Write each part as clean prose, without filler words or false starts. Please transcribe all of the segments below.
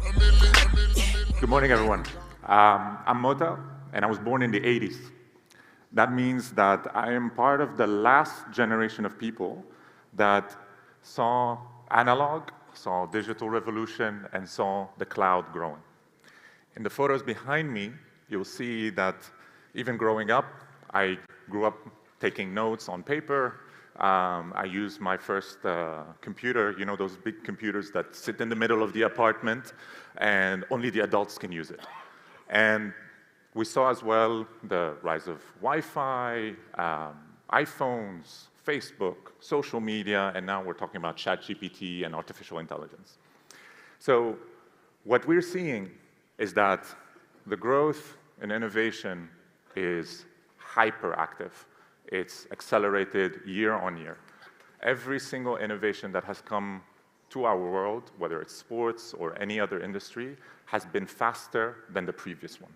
Good morning, everyone. I'm Mota, and I was born in the 80s. That means that I am part of the last generation of people that saw analog, saw digital revolution, and saw the cloud growing. In the photos behind me, you'll see that even growing up, I grew up taking notes on paper. I used my first computer, you know, those big computers that sit in the middle of the apartment, and only the adults can use it. And we saw as well the rise of Wi-Fi, iPhones, Facebook, social media, and now we're talking about ChatGPT and artificial intelligence. So what we're seeing is that the growth and innovation is hyperactive. It's accelerated year on year. Every single innovation that has come to our world, whether it's sports or any other industry, has been faster than the previous one.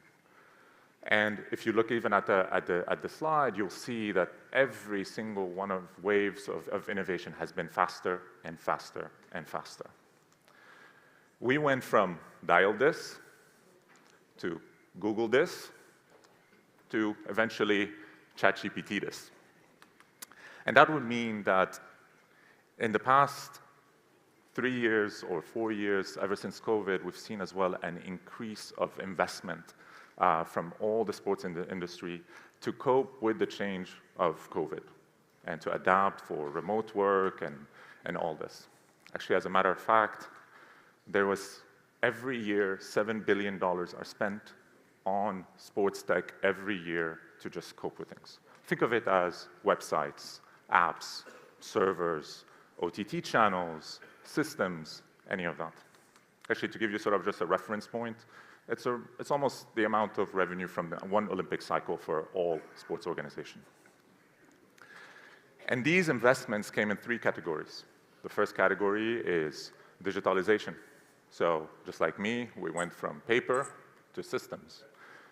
And if you look even at the slide, you'll see that every single one of waves of innovation has been faster and faster and faster. We went from dial this to Google this to eventually ChatGPT this. And that would mean that in the past 3 years or 4 years, ever since COVID, we've seen as well an increase of investment from all the sports in the industry to cope with the change of COVID and to adapt for remote work and all this. Actually, as a matter of fact, there was every year $7 billion are spent on sports tech every year to just cope with things. Think of it as websites, apps, servers, OTT channels, systems, any of that. Actually, to give you sort of just a reference point, it's almost the amount of revenue from one Olympic cycle for all sports organizations. And these investments came in 3 categories. The first category is digitalization. So just like me, we went from paper to systems.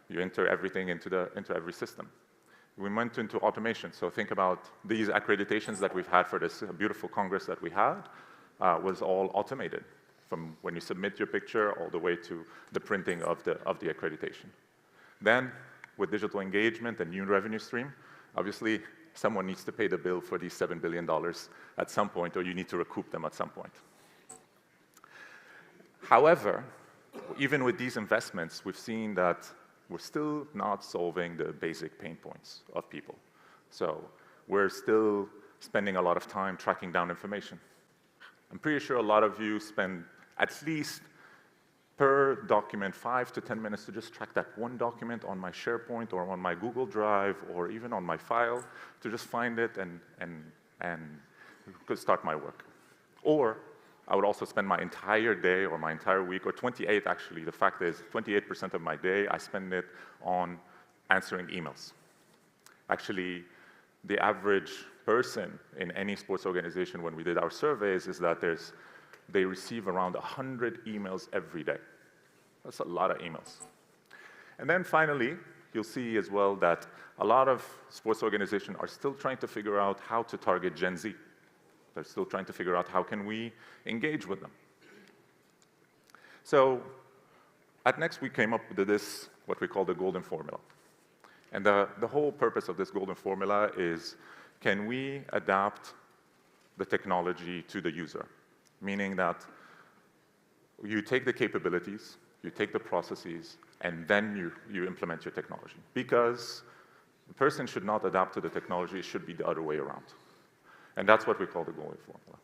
You enter everything into every system. We went into automation. So think about these accreditations that we've had for this beautiful Congress that we had was all automated, from when you submit your picture all the way to the printing of the accreditation. Then, with digital engagement and new revenue stream, obviously, someone needs to pay the bill for these $7 billion at some point, or you need to recoup them at some point. However, even with these investments, we've seen that we're still not solving the basic pain points of people. So we're still spending a lot of time tracking down information. I'm pretty sure a lot of you spend at least per document 5 to 10 minutes to just track that one document on my SharePoint or on my Google Drive or even on my file to just find it and start my work. Or I would also spend my entire day or my entire week, or 28 actually, the fact is 28% of my day, I spend it on answering emails. Actually, the average person in any sports organization when we did our surveys is that they receive around 100 emails every day. That's a lot of emails. And then finally, you'll see as well that a lot of sports organizations are still trying to figure out how to target Gen Z. They're still trying to figure out how can we engage with them. So at Next, we came up with this, what we call the golden formula. And the whole purpose of this golden formula is, can we adapt the technology to the user? Meaning that you take the capabilities, you take the processes, and then you implement your technology. Because the person should not adapt to the technology, it should be the other way around. And that's what we call the golden formula.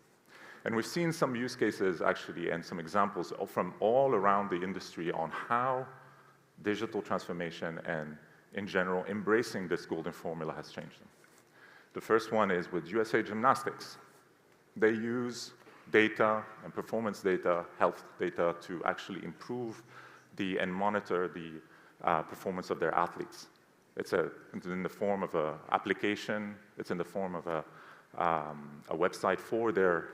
And we've seen some use cases, actually, and some examples from all around the industry on how digital transformation and, in general, embracing this golden formula has changed them. The first one is with USA Gymnastics. They use data and performance data, health data, to actually improve and monitor the performance of their athletes. It's in the form of an application. It's in the form of a website for their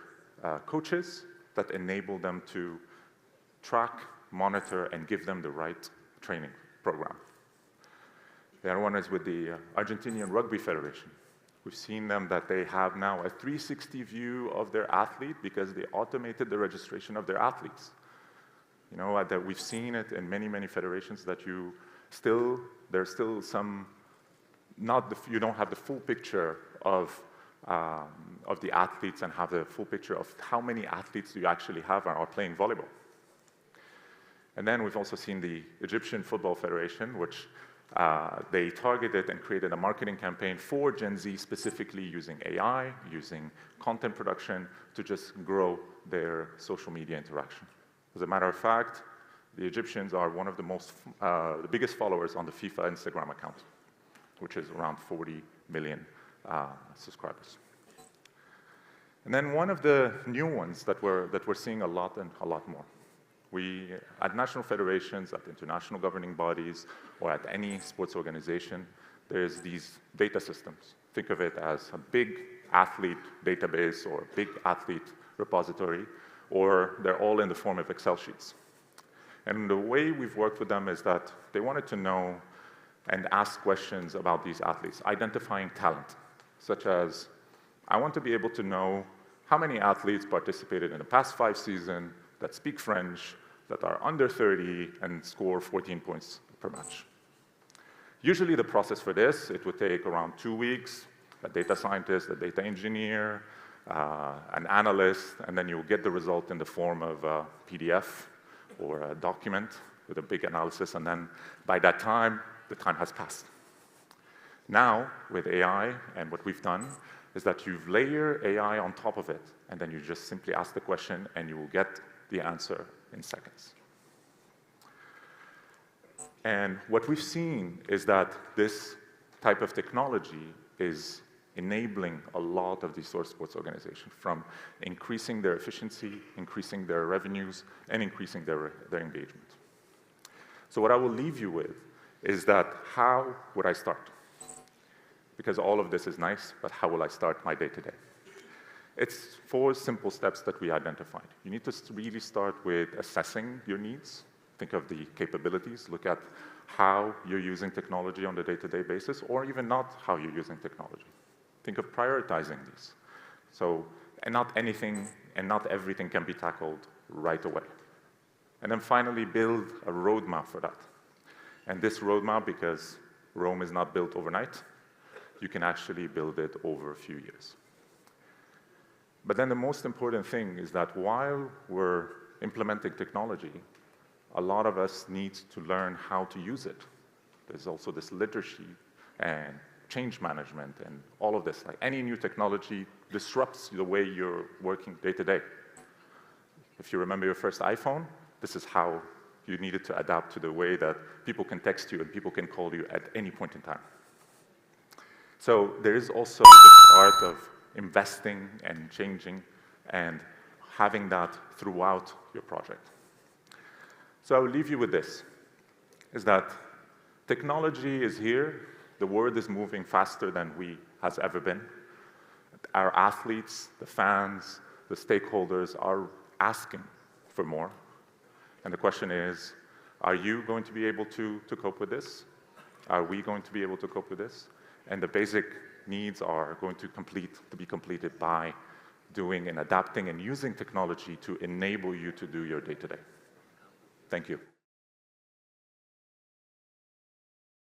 coaches that enable them to track, monitor, and give them the right training program. The other one is with the Argentinian Rugby Federation. We've seen them that they have now a 360 view of their athlete because they automated the registration of their athletes. You know, that we've seen it in many, many federations that there's still some, you don't have the full picture of the athletes and have the full picture of how many athletes do you actually have are playing volleyball. And then we've also seen the Egyptian Football Federation, which they targeted and created a marketing campaign for Gen Z, specifically using AI, using content production to just grow their social media interaction. As a matter of fact, the Egyptians are one of the biggest followers on the FIFA Instagram account, which is around 40 million subscribers. And then one of the new ones that we're seeing a lot and a lot more. At national federations, at international governing bodies, or at any sports organization, there's these data systems. Think of it as a big athlete database or a big athlete repository, or they're all in the form of Excel sheets. And the way we've worked with them is that they wanted to know and ask questions about these athletes, identifying talent, such as, I want to be able to know how many athletes participated in the past 5 seasons that speak French, that are under 30 and score 14 points per match. Usually the process for this, it would take around 2 weeks, a data scientist, a data engineer, an analyst, and then you'll get the result in the form of a PDF or a document with a big analysis, and then by that time, the time has passed. Now, with AI, and what we've done is that you've layered AI on top of it, and then you just simply ask the question, and you will get the answer in seconds. And what we've seen is that this type of technology is enabling a lot of these sort of sports organizations from increasing their efficiency, increasing their revenues, and increasing their engagement. So what I will leave you with is that how would I start? Because all of this is nice, but how will I start my day-to-day? It's 4 simple steps that we identified. You need to really start with assessing your needs. Think of the capabilities. Look at how you're using technology on a day-to-day basis, or even not how you're using technology. Think of prioritizing these. And not anything and not everything can be tackled right away. And then finally, build a roadmap for that. And this roadmap, because Rome is not built overnight, you can actually build it over a few years. But then the most important thing is that while we're implementing technology, a lot of us need to learn how to use it. There's also this literacy and change management and all of this. Like any new technology disrupts the way you're working day to day. If you remember your first iPhone, this is how you needed to adapt to the way that people can text you and people can call you at any point in time. So there is also this part of investing and changing and having that throughout your project. So I will leave you with this, is that technology is here. The world is moving faster than has ever been. Our athletes, the fans, the stakeholders are asking for more. And the question is, are you going to be able to cope with this? Are we going to be able to cope with this? And the basic needs are going to be completed by doing and adapting and using technology to enable you to do your day-to-day. Thank you.